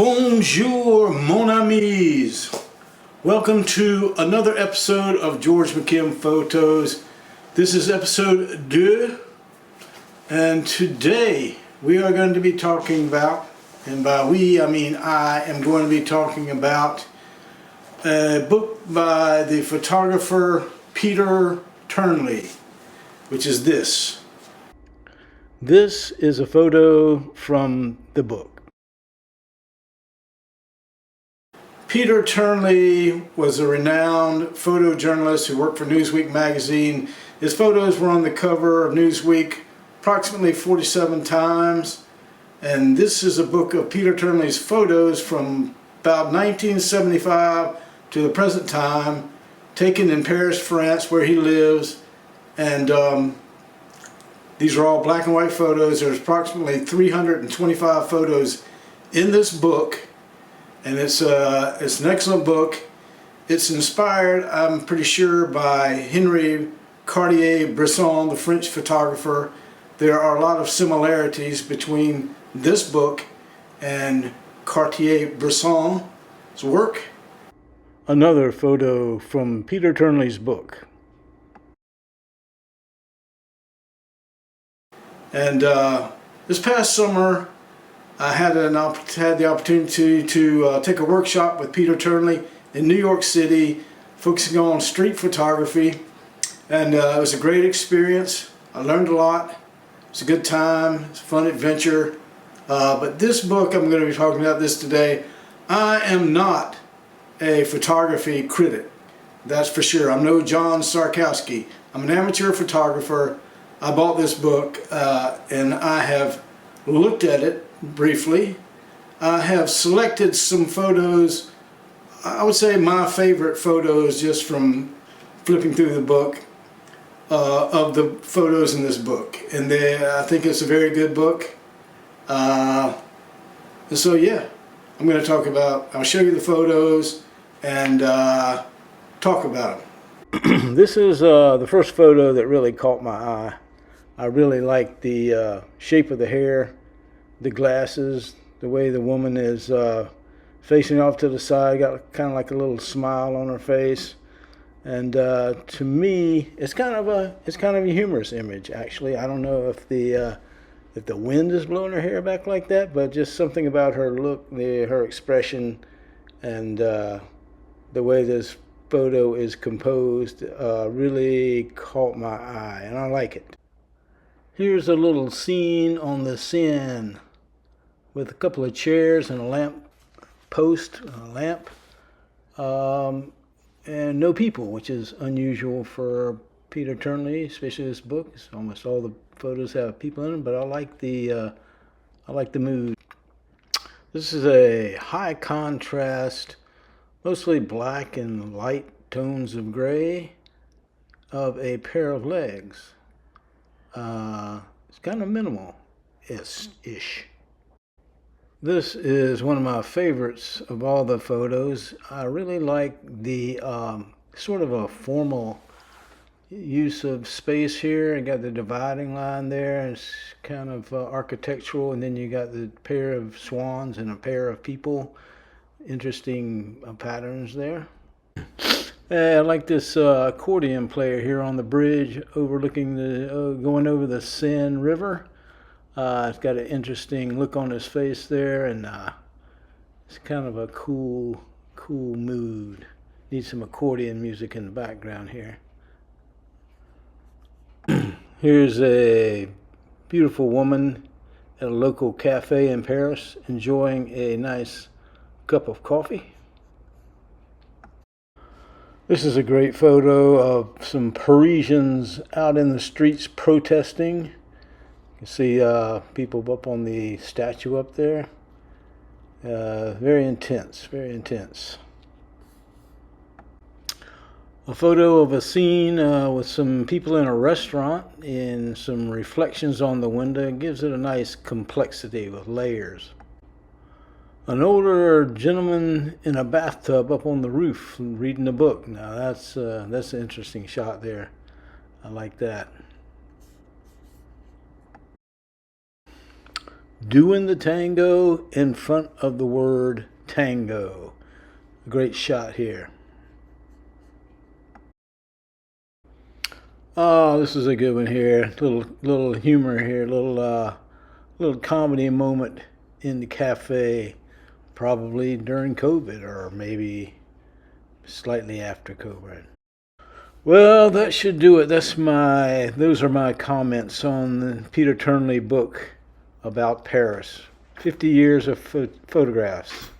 Bonjour, mon amis. Welcome to another episode of George McKim Photos. This is episode 2, and today we are going to be talking about, and by we I mean I am going to be talking about a book by the photographer Peter Turnley, which is this. This is a photo from the book. Peter Turnley was a renowned photojournalist who worked for Newsweek magazine. His photos were on the cover of Newsweek approximately 47 times. And this is a book of Peter Turnley's photos from about 1975 to the present time, taken in Paris, France, where he lives. And these are all black and white photos. There's approximately 325 photos in this book. And it's an excellent book. It's inspired, I'm pretty sure, by Henri Cartier-Bresson, the French photographer. There are a lot of similarities between this book and Cartier-Bresson's work. Another photo from Peter Turnley's book. And this past summer, I had the opportunity to take a workshop with Peter Turnley in New York City, focusing on street photography, and it was a great experience. I learned a lot. It was a good time. It's a fun adventure. But this book, I'm going to be talking about this today. I am not a photography critic, that's for sure. I'm no John Sarkowski. I'm an amateur photographer. I bought this book and I have looked at it briefly. I have selected some photos, I would say my favorite photos just from flipping through the book, of the photos in this book. And I think it's a very good book. And so yeah, I'm going to talk about, I'll show you the photos and talk about them. This is the first photo that really caught my eye. I really like the shape of the hair, the glasses, the way the woman is facing off to the side, got kind of like a little smile on her face, and to me, it's kind of a humorous image. Actually, I don't know if the wind is blowing her hair back like that, but just something about her look, her expression, and the way this photo is composed really caught my eye, and I like it. Here's a little scene on the Seine with a couple of chairs and a lamp post, and no people, which is unusual for Peter Turnley, especially this book. Almost all the photos have people in them, but I like the mood. This is a high contrast, mostly black and light tones of gray, of a pair of legs. It's kind of minimal-ish. This is one of my favorites of all the photos. I really like the sort of a formal use of space here. You got the dividing line there. It's kind of architectural, and then you got the pair of swans and a pair of people. Interesting patterns there. I like this accordion player here on the bridge overlooking going over the Seine River. It's got an interesting look on his face there, and it's kind of a cool mood. Need some accordion music in the background here. Here's a beautiful woman at a local cafe in Paris enjoying a nice cup of coffee. This is a great photo of some Parisians out in the streets protesting. You can see people up on the statue up there. Very intense, very intense. A photo of a scene with some people in a restaurant and some reflections on the window. It gives it a nice complexity with layers. An older gentleman in a bathtub up on the roof reading a book. Now that's an interesting shot there. I like that. Doing the tango in front of the word tango. A great shot here. Oh, this is a good one here. Little humor here. Little comedy moment in the cafe, probably during COVID or maybe slightly after COVID. Well, that should do it. Those are my comments on the Peter Turnley book about Paris. 50 years of photographs.